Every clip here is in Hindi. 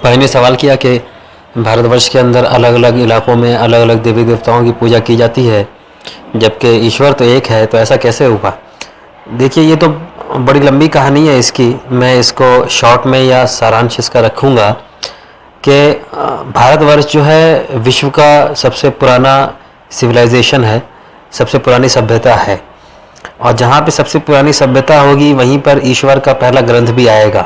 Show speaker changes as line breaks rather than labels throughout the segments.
भाई ने सवाल किया कि भारतवर्ष के अंदर अलग अलग इलाकों में अलग अलग देवी देवताओं की पूजा की जाती है, जबकि ईश्वर तो एक है, तो ऐसा कैसे हुआ। देखिए, ये तो बड़ी लंबी कहानी है इसकी। मैं इसको शॉर्ट में या सारांश इसका रखूँगा कि भारतवर्ष जो है विश्व का सबसे पुराना सिविलाइजेशन है, सबसे पुरानी सभ्यता है। और जहाँ पे सबसे पुरानी सभ्यता होगी वहीं पर ईश्वर का पहला ग्रंथ भी आएगा।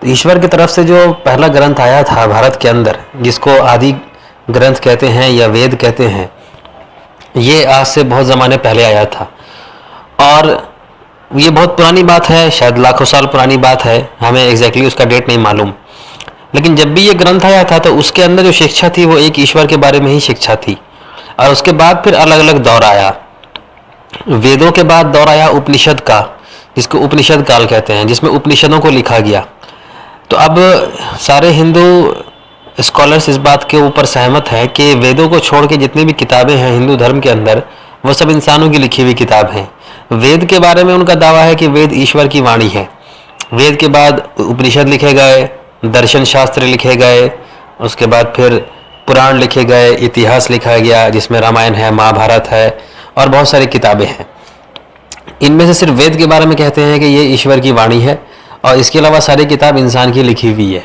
तो ईश्वर की तरफ से जो पहला ग्रंथ आया था भारत के अंदर, जिसको आदि ग्रंथ कहते हैं या वेद कहते हैं, ये आज से बहुत ज़माने पहले आया था। और ये बहुत पुरानी बात है, शायद लाखों साल पुरानी बात है, हमें एग्जैक्टली उसका डेट नहीं मालूम। लेकिन जब भी ये ग्रंथ आया था तो उसके अंदर जो शिक्षा थी वो एक ईश्वर के बारे में ही शिक्षा थी। और उसके बाद फिर अलग अलग दौर आया। वेदों के बाद दौर आया उपनिषद का, जिसको उपनिषद काल कहते हैं, जिसमें उपनिषदों को लिखा गया। तो अब सारे हिंदू स्कॉलर्स इस बात के ऊपर सहमत हैं कि वेदों को छोड़ के जितनी भी किताबें हैं हिंदू धर्म के अंदर, वो सब इंसानों की लिखी हुई किताब हैं। वेद के बारे में उनका दावा है कि वेद ईश्वर की वाणी है। वेद के बाद उपनिषद लिखे गए, दर्शन शास्त्र लिखे गए, उसके बाद फिर पुराण लिखे गए, इतिहास लिखा गया जिसमें रामायण है, महाभारत है और बहुत सारी किताबें हैं। इनमें से सिर्फ वेद के बारे में कहते हैं कि ये ईश्वर की वाणी है, और इसके अलावा सारी किताब इंसान की लिखी हुई है।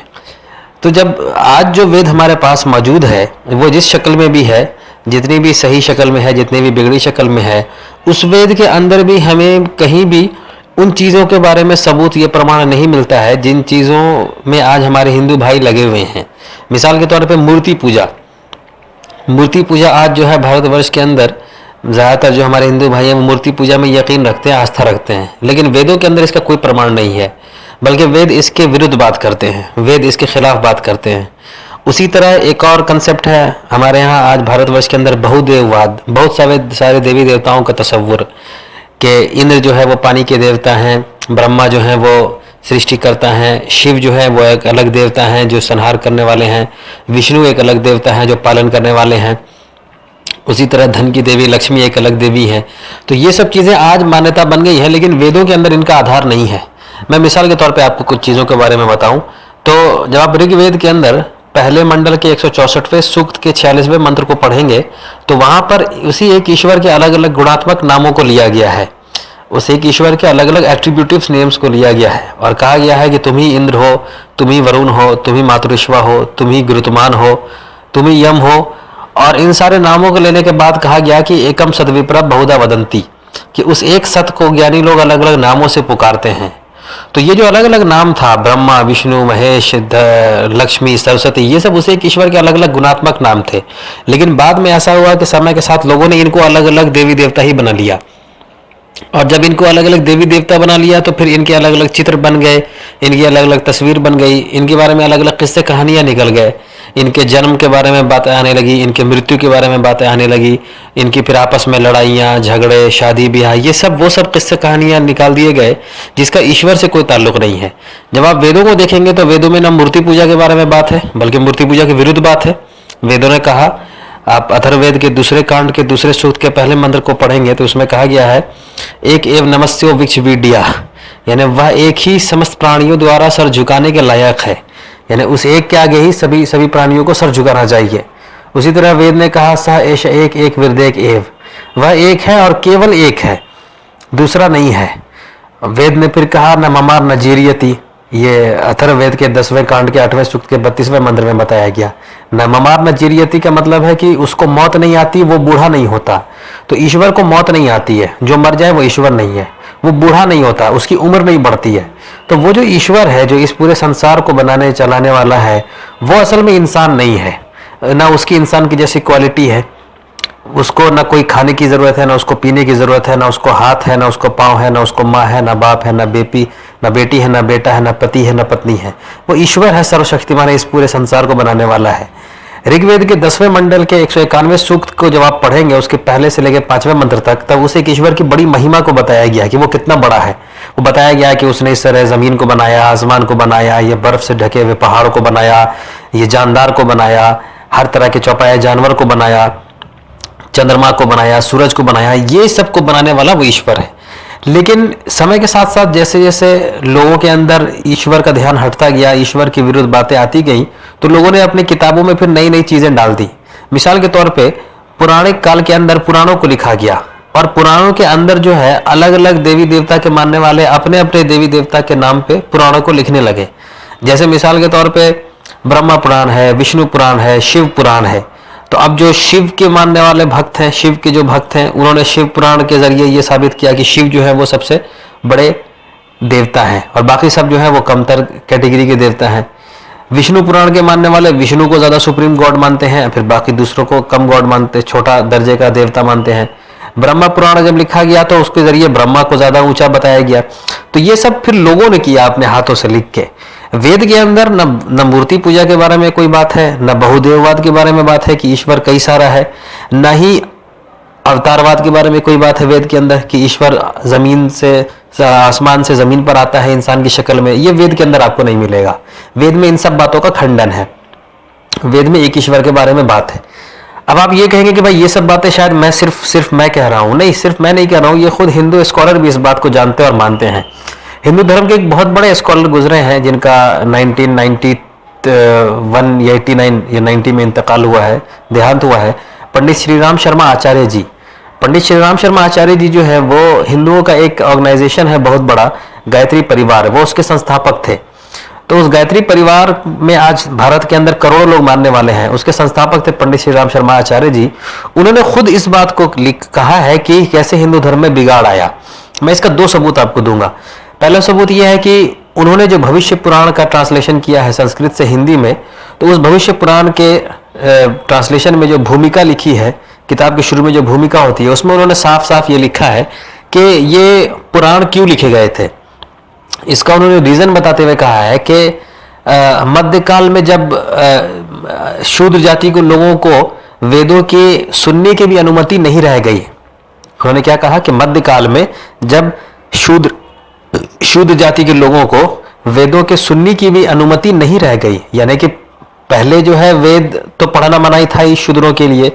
तो जब आज जो वेद हमारे पास मौजूद है वो जिस शक्ल में भी है, जितनी भी सही शक्ल में है, जितनी भी बिगड़ी शक्ल में है, उस वेद के अंदर भी हमें कहीं भी उन चीज़ों के बारे में सबूत, ये प्रमाण नहीं मिलता है जिन चीज़ों में आज हमारे हिंदू भाई लगे हुए हैं। मिसाल के तौर पे मूर्ति पूजा। मूर्ति पूजा आज जो है भारतवर्ष के अंदर ज़्यादातर जो हमारे हिंदू भाई हैं वो मूर्ति पूजा में यकीन रखते हैं, आस्था रखते हैं। लेकिन वेदों के अंदर इसका कोई प्रमाण नहीं है, बल्कि वेद इसके विरुद्ध बात करते हैं, वेद इसके खिलाफ बात करते हैं। उसी तरह एक और कंसेप्ट है हमारे यहाँ आज भारतवर्ष के अंदर, बहुदेववाद। बहुत सारे देवी देवताओं का तस्वुर कि इंद्र जो है वो पानी के देवता हैं, ब्रह्मा जो है वो सृष्टि करता है, शिव जो है वो एक अलग देवता हैं जो संहार करने वाले हैं, विष्णु एक अलग देवता हैं जो पालन करने वाले हैं, उसी तरह धन की देवी लक्ष्मी एक अलग देवी है। तो ये सब चीज़ें आज मान्यता बन गई है, लेकिन वेदों के अंदर इनका आधार नहीं है। मैं मिसाल के तौर पे आपको कुछ चीज़ों के बारे में बताऊं तो जब आप ऋग्वेद के अंदर पहले मंडल के 164वें सूक्त के 46वें मंत्र को पढ़ेंगे तो वहाँ पर उसी एक ईश्वर के अलग अलग गुणात्मक नामों को लिया गया है, उस एक ईश्वर के अलग अलग एट्रीब्यूटिव नेम्स को लिया गया है और कहा गया है कि तुम ही इंद्र हो, तुम ही वरुण हो, तुम ही मातृश्वा हो, तुम ही गुरुतमान हो, तुम ही यम हो। और इन सारे नामों को लेने के बाद कहा गया कि एकम सद्विप्र बहुधा वदंती, कि उस एक सत को ज्ञानी लोग अलग अलग नामों से पुकारते हैं। तो ये जो अलग अलग नाम था, ब्रह्मा, विष्णु, महेश, लक्ष्मी, सरस्वती, ये सब उसे एक ईश्वर के अलग अलग गुणात्मक नाम थे। लेकिन बाद में ऐसा हुआ कि समय के साथ लोगों ने इनको अलग अलग देवी देवता ही बना लिया, और जब इनको अलग अलग देवी देवता बना लिया तो फिर इनके अलग अलग चित्र बन गए, इनकी अलग अलग तस्वीर बन गई, इनके बारे में अलग अलग किस्से कहानियां निकल गए, इनके जन्म के बारे में बातें आने लगी, इनके मृत्यु के बारे में बातें आने लगी, इनकी फिर आपस में लड़ाइयाँ, झगड़े, शादी ब्याह, ये सब वो सब किस्से कहानियाँ निकाल दिए गए जिसका ईश्वर से कोई ताल्लुक नहीं है। जब आप वेदों को देखेंगे तो वेदों में न मूर्ति पूजा के बारे में बात है, बल्कि मूर्ति पूजा के विरुद्ध बात है। वेदों ने कहा, आप अथर्ववेद के दूसरे कांड के दूसरे सूक्त के पहले मंत्र को पढ़ेंगे तो उसमें कहा गया है, एक एव नमस्यो विक्ष वीडिया, यानी वह एक ही समस्त प्राणियों द्वारा सर झुकाने के लायक है, यानी उस एक के आगे ही सभी प्राणियों को सर झुकाना चाहिए। उसी तरह वेद ने कहा, स एष एक एक विरदेक एव, वह एक है और केवल एक है, दूसरा नहीं है। वेद ने फिर कहा, न ममार न जीरियति, ये अथर्ववेद के 10वें कांड के 8वें सूक्त के 32वें मंत्र में बताया गया। न ममार न जीरियति का मतलब है कि उसको मौत नहीं आती, वो बूढ़ा नहीं होता। तो ईश्वर को मौत नहीं आती है, जो मर जाए वो ईश्वर नहीं है, वो बूढ़ा नहीं होता, उसकी उम्र नहीं बढ़ती है। तो वो जो ईश्वर है, जो इस पूरे संसार को बनाने चलाने वाला है, वो असल में इंसान नहीं है, ना उसकी इंसान की जैसी क्वालिटी है। उसको ना कोई खाने की ज़रूरत है, ना उसको पीने की ज़रूरत है, ना उसको हाथ है, ना उसको पाँव है, ना उसको माँ है, ना बाप है, ना बेटी है, ना बेटा है, ना पति है, ना पत्नी है। वो ईश्वर है, सर्वशक्तिमान है, इस पूरे संसार को बनाने वाला है। ऋग्वेद के 10वें मंडल के 191वें सूक्त को जब आप पढ़ेंगे, उसके पहले से लेकर 5वें मंत्र तक, तब उसे एक ईश्वर की बड़ी महिमा को बताया गया कि वो कितना बड़ा है। वो बताया गया कि उसने इस तरह ज़मीन को बनाया, आसमान को बनाया, ये बर्फ से ढके हुए पहाड़ों को बनाया, ये जानदार को बनाया, हर तरह के चौपाए जानवर को बनाया, चंद्रमा को बनाया, सूरज को बनाया, ये सब को बनाने वाला वो ईश्वर है। लेकिन समय के साथ साथ जैसे जैसे लोगों के अंदर ईश्वर का ध्यान हटता गया, ईश्वर की विरुद्ध बातें आती गई, तो लोगों ने अपनी किताबों में फिर नई नई चीजें डाल दी। मिसाल के तौर पे पुराणिक काल के अंदर पुराणों को लिखा गया, और पुराणों के अंदर जो है अलग अलग देवी देवता के मानने वाले अपने अपने देवी देवता के नाम पे पुराणों को लिखने लगे। जैसे मिसाल के तौर पे ब्रह्मा पुराण है, विष्णु पुराण है, शिव पुराण है। तो अब जो शिव के मानने वाले भक्त हैं, शिव के जो भक्त हैं, उन्होंने शिव पुराण के जरिए ये साबित किया कि शिव जो है वो सबसे बड़े देवता हैं और बाकी सब जो है वो कमतर कैटेगरी के देवता हैं। विष्णु पुराण के मानने वाले विष्णु को ज्यादा सुप्रीम गॉड मानते हैं, फिर बाकी दूसरों को कम गॉड मानते, छोटा दर्जे का देवता मानते हैं। ब्रह्मा पुराण जब लिखा गया तो उसके जरिए ब्रह्मा को ज्यादा ऊंचा बताया गया। तो ये सब फिर लोगों ने किया अपने हाथों से लिख के। वेद के अंदर न मूर्ति पूजा के बारे में कोई बात है, न बहुदेववाद के बारे में बात है कि ईश्वर कई सारा है, न ही अवतारवाद के बारे में कोई बात है वेद के अंदर कि ईश्वर जमीन से, आसमान से जमीन पर आता है इंसान की शक्ल में। ये वेद के अंदर आपको नहीं मिलेगा। वेद में इन सब बातों का खंडन है। वेद में एक ईश्वर के बारे में बात है। अब आप ये कहेंगे कि भाई ये सब बातें शायद मैं सिर्फ मैं कह रहा हूं। नहीं, सिर्फ मैं नहीं कह रहा हूं, ये खुद हिंदू स्कॉलर भी इस बात को जानते और मानते हैं। हिंदू धर्म के एक बहुत बड़े स्कॉलर गुजरे हैं जिनका 1991 या 89 या 90 में इंतकाल हुआ है, देहांत हुआ है, पंडित श्रीराम शर्मा आचार्य जी। पंडित श्रीराम शर्मा आचार्य जी जो है वो हिंदुओं का एक ऑर्गेनाइजेशन है बहुत बड़ा, गायत्री परिवार, वो उसके संस्थापक थे। तो उस गायत्री परिवार में आज भारत के अंदर करोड़ों लोग मानने वाले हैं। उसके संस्थापक थे पंडित श्रीराम शर्मा आचार्य जी। उन्होंने खुद इस बात को कहा है कि कैसे हिंदू धर्म में बिगाड़ आया। मैं इसका 2 सबूत आपको दूंगा। पहला सबूत यह है कि उन्होंने जो भविष्य पुराण का ट्रांसलेशन किया है संस्कृत से हिंदी में, तो उस भविष्य पुराण के ट्रांसलेशन में जो भूमिका लिखी है, किताब के शुरू में जो भूमिका होती है, उसमें उन्होंने साफ साफ ये लिखा है कि ये पुराण क्यों लिखे गए थे। इसका उन्होंने रीजन बताते हुए कहा है कि मध्यकाल में जब शूद्र जाति के लोगों को वेदों की सुनने की भी अनुमति नहीं रह गई। उन्होंने क्या कहा कि मध्यकाल में जब शूद्र जाति के लोगों को वेदों के सुनने की भी अनुमति नहीं रह गई, यानी कि पहले जो है वेद तो पढ़ना मनाही था ही शूद्रों के लिए,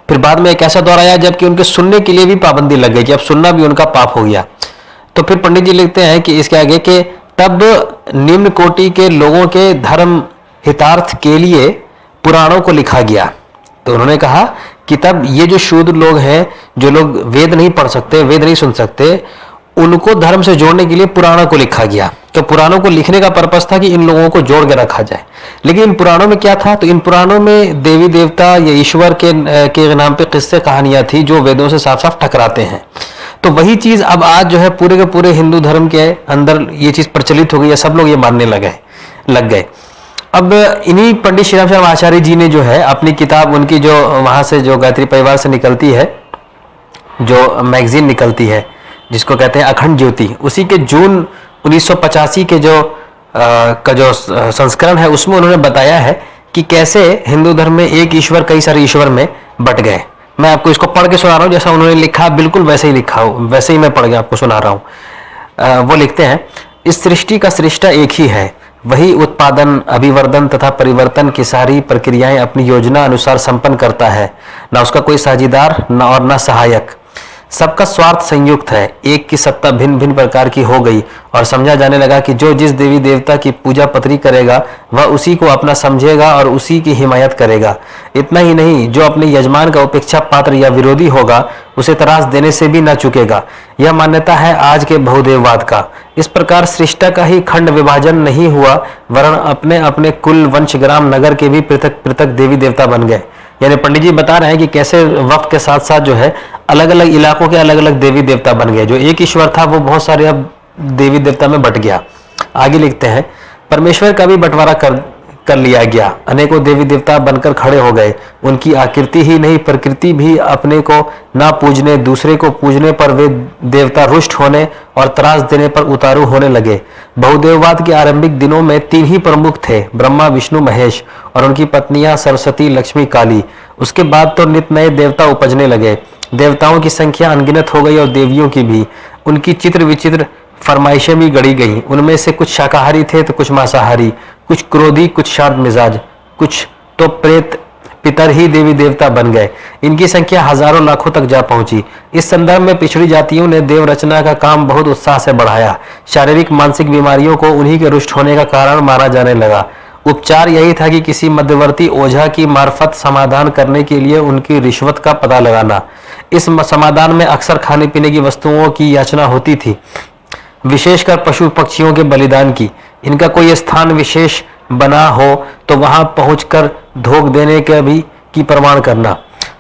फिर बाद में एक ऐसा दौर आया जबकि उनके सुनने के लिए भी पाबंदी लग गई कि अब सुनना भी उनका पाप हो गया। तो फिर पंडित जी लिखते हैं कि इसके आगे कि तब निम्न कोटि के लोगों के धर्म हितार्थ के लिए पुराणों को लिखा गया। तो उन्होंने कहा कि तब ये जो शूद्र लोग हैं, जो लोग वेद नहीं पढ़ सकते, वेद नहीं सुन सकते, उनको धर्म से जोड़ने के लिए पुराणों को लिखा गया। तो पुराणों को लिखने का पर्पस था कि इन लोगों को जोड़ के रखा जाए। लेकिन इन पुराणों में क्या था? तो इन पुराणों में देवी देवता या ईश्वर के नाम पे किस्से कहानियां थी जो वेदों से साफ साफ टकराते हैं। तो वही चीज अब आज जो है पूरे के पूरे हिंदू धर्म के अंदर ये चीज प्रचलित हो गई है, सब लोग ये मानने लग गए। अब इन्हीं पंडित श्रीराम शर्मा आचार्य जी ने जो है अपनी किताब, उनकी जो वहां से जो गायत्री परिवार से निकलती है, जो मैगजीन निकलती है जिसको कहते हैं अखंड ज्योति, उसी के जून 1985 के जो संस्करण है उसमें उन्होंने बताया है कि कैसे हिंदू धर्म में एक ईश्वर कई सारे ईश्वर में बट गए। मैं आपको इसको पढ़ के सुना रहा हूँ, जैसा उन्होंने लिखा बिल्कुल वैसे ही लिखा हो, वैसे ही मैं पढ़ के आपको सुना रहा हूँ। वो लिखते हैं, इस सृष्टि का सृष्टा एक ही है, वही उत्पादन, अभिवर्धन तथा परिवर्तन की सारी प्रक्रियाएं अपनी योजना अनुसार संपन्न करता है। ना उसका कोई साझीदार न और न सहायक, सबका स्वार्थ संयुक्त है। एक की सत्ता भिन्न भिन्न प्रकार की हो गई और समझा जाने लगा कि जो जिस देवी देवता की पूजा पत्री करेगा वह उसी को अपना समझेगा और उसी की हिमायत करेगा। इतना ही नहीं, जो अपने यजमान का उपेक्षा पात्र या विरोधी होगा उसे त्रास देने से भी न चुकेगा। यह मान्यता है आज के बहुदेववाद का। इस प्रकार सृष्टा का ही खंड विभाजन नहीं हुआ, वरन अपने अपने कुल, वंश, ग्राम, नगर के भी पृथक पृथक देवी देवता बन गए। यानी पंडित जी बता रहे हैं कि कैसे वक्त के साथ साथ जो है अलग अलग इलाकों के अलग अलग देवी देवता बन गए। जो एक ईश्वर था वो बहुत सारे अब देवी देवता में बट गया। आगे लिखते हैं, परमेश्वर का भी बंटवारा कर लिया गया, अनेकों देवी देवता बनकर खड़े हो गए। उनकी आकृति ही नहीं, प्रकृति भी अपने को ना पूजने, दूसरे को पूजने पर वे देवता रुष्ट होने और त्रास देने पर उतारू होने लगे। बहुदेववाद के आरंभिक दिनों में 3 ही प्रमुख थे, ब्रह्मा, विष्णु, महेश, और उनकी पत्नियां सरस्वती, लक्ष्मी, काली। उसके बाद तो नित नए देवता उपजने लगे। देवताओं की संख्या अनगिनत हो गई और देवियों की भी। उनकी चित्र विचित्र फरमाइशें भी गढ़ी गई। उनमें से कुछ शाकाहारी थे तो कुछ मांसाहारी, कुछ क्रोधी, कुछ शांत मिजाज, कुछ तो पितर ही देवी देवता बन गए। इनकी संख्या हजारों लाखों तक जा पहुंची। इस संदर्भ में पिछड़ी जातियों ने देव रचना का काम बहुत उत्साह से बढ़ाया। शारीरिक मानसिक बीमारियों को उन्हीं के रुष्ट होने का कारण माना जाने लगा। उपचार यही था कि किसी मध्यवर्ती ओझा की मार्फत समाधान करने के लिए उनकी रिश्वत का पता लगाना। इस समाधान में अक्सर खाने पीने की वस्तुओं की याचना होती थी, विशेषकर पशु पक्षियों के बलिदान की। इनका कोई स्थान विशेष बना हो तो वहां पहुंचकर धोख देने का भी की प्रमाण करना।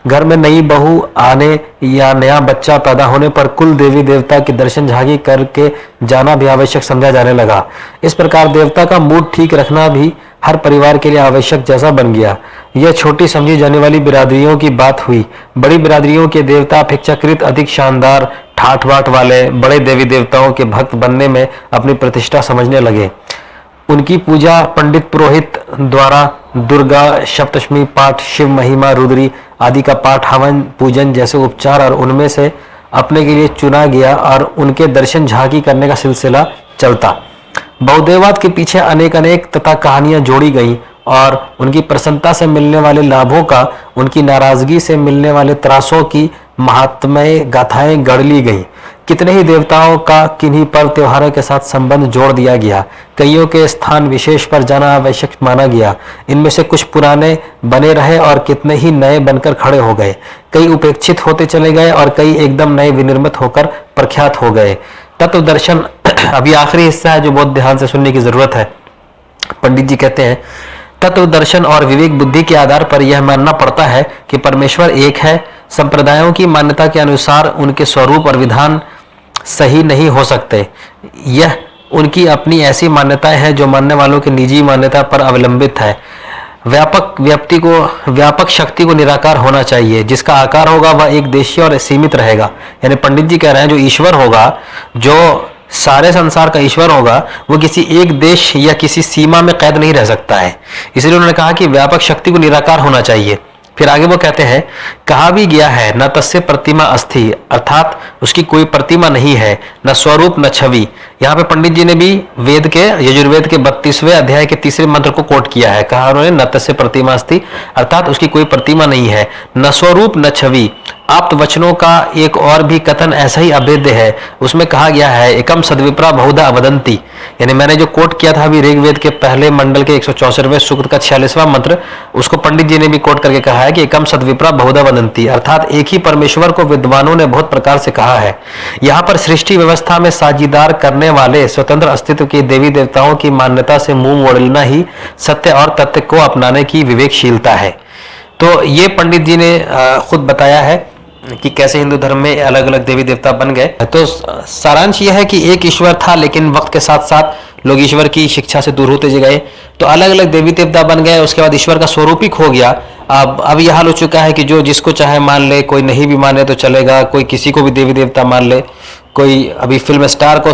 घर में नई बहू आने या नया बच्चा पैदा होने पर कुल देवी देवता के दर्शन झांकी करके जाना भी आवश्यक समझा जाने लगा। इस प्रकार देवता का मूड ठीक रखना भी हर परिवार के लिए आवश्यक जैसा बन गया। यह छोटी समझी जाने वाली बिरादरियों की बात हुई। बड़ी बिरादरियों के देवता अपेक्षाकृत अधिक शानदार ठाठ बाट वाले बड़े देवी देवताओं के भक्त बनने में अपनी प्रतिष्ठा समझने लगे। उनकी पूजा पंडित पुरोहित द्वारा दुर्गा सप्तशमी पाठ, शिव महिमा, रुद्री आदि का पाठ, हवन पूजन जैसे उपचार और उनमें से अपने के लिए चुना गया और उनके दर्शन झांकी करने का सिलसिला चलता। बहुदेववाद के पीछे अनेक तथा कहानियां जोड़ी गईं और उनकी प्रसन्नता से मिलने वाले लाभों का उनकी नाराजगी से मिलने वाले त्रासों की महात्म्य गाथाएं गढ़ ली गईं। कितने ही देवताओं का किन्हीं पर्व त्योहारों के साथ संबंध जोड़ दिया गया। कईयों के स्थान विशेष पर जाना आवश्यक माना गया। इनमें से कुछ पुराने बने रहे और कितने ही नए बनकर खड़े हो गए। कई उपेक्षित होते चले गए और कई एकदम नए विनिर्मित होकर प्रख्यात हो गए। तत्व दर्शन अभी आखिरी हिस्सा है जो बहुत ध्यान से सुनने की जरूरत है। पंडित जी कहते हैं, तत्व दर्शन और विवेक बुद्धि के आधार पर यह मानना पड़ता है कि परमेश्वर एक है। संप्रदायों की मान्यता के अनुसार उनके स्वरूप और विधान सही नहीं हो सकते। यह उनकी अपनी ऐसी मान्यताएं हैं जो मानने वालों की निजी मान्यता पर अवलंबित है। व्यापक शक्ति को निराकार होना चाहिए। जिसका आकार होगा वह एक देशीय और सीमित रहेगा। यानी पंडित जी कह रहे हैं जो ईश्वर होगा, जो सारे संसार का ईश्वर होगा, वो किसी एक देश या किसी सीमा में कैद नहीं रह सकता है। इसलिए उन्होंने कहा कि व्यापक शक्ति को निराकार होना चाहिए। फिर आगे वो कहते हैं, कहा भी गया है न तस्य प्रतिमा अस्ति, अर्थात उसकी कोई प्रतिमा नहीं है, न स्वरूप न छवि। यहाँ पे पंडित जी ने भी वेद के यजुर्वेद के 32वें अध्याय के 3रे मंत्र को कोट किया है। कहा उन्होंने न तस्य प्रतिमा अस्ति, अर्थात उसकी कोई प्रतिमा नहीं है, न स्वरूप न छवि। आप्त वचनों का एक और भी कथन ऐसा ही अभेद्य है। उसमें कहा गया है, एकम सद्विप्रा बहुधा वदन्ति। यानी मैंने जो कोट किया था अभी ऋग्वेद के पहले मंडल के 164वें सूक्त का 46वां मंत्र, उसको पंडित जी ने भी कोट करके कहा है कि एकम सद्विप्रा बहुधा वदन्ति, अर्थात एक ही परमेश्वर को विद्वानों ने बहुत प्रकार से कहा है। यहाँ पर सृष्टि व्यवस्था में साझीदार करने वाले स्वतंत्र अस्तित्व के देवी देवताओं की मान्यता से मुंह मोड़ना ही सत्य और तथ्य को अपनाने की विवेकशीलता है। तो ये पंडित जी ने खुद बताया है कि कैसे हिंदू धर्म में अलग अलग देवी देवता बन गए। तो सारांश यह है कि एक ईश्वर था, लेकिन वक्त के साथ साथ लोग ईश्वर की शिक्षा से दूर होते गए, तो अलग अलग देवी देवता बन गए। उसके बाद ईश्वर का स्वरूप ही खो गया। अब यह हाल हो चुका है कि जो जिसको चाहे मान ले, कोई नहीं भी माने तो चलेगा, कोई किसी को भी देवी देवता मान ले, कोई अभी फिल्म स्टार को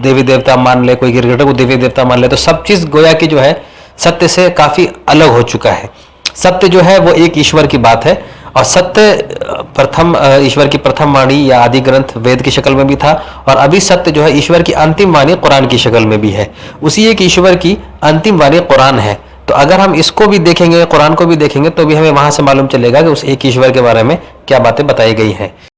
देवी देवता मान ले, कोई क्रिकेटर को देवी देवता मान ले। तो सब चीज गोया की जो है सत्य से काफी अलग हो चुका है। सत्य जो है वो एक ईश्वर की बात है, और सत्य प्रथम ईश्वर की प्रथम वाणी या आदि ग्रंथ वेद की शक्ल में भी था, और अभी सत्य जो है ईश्वर की अंतिम वाणी कुरान की शक्ल में भी है। उसी एक ईश्वर की अंतिम वाणी कुरान है। तो अगर हम इसको भी देखेंगे, कुरान को भी देखेंगे, तो भी हमें वहां से मालूम चलेगा कि उस एक ईश्वर के बारे में क्या बातें बताई गई हैं।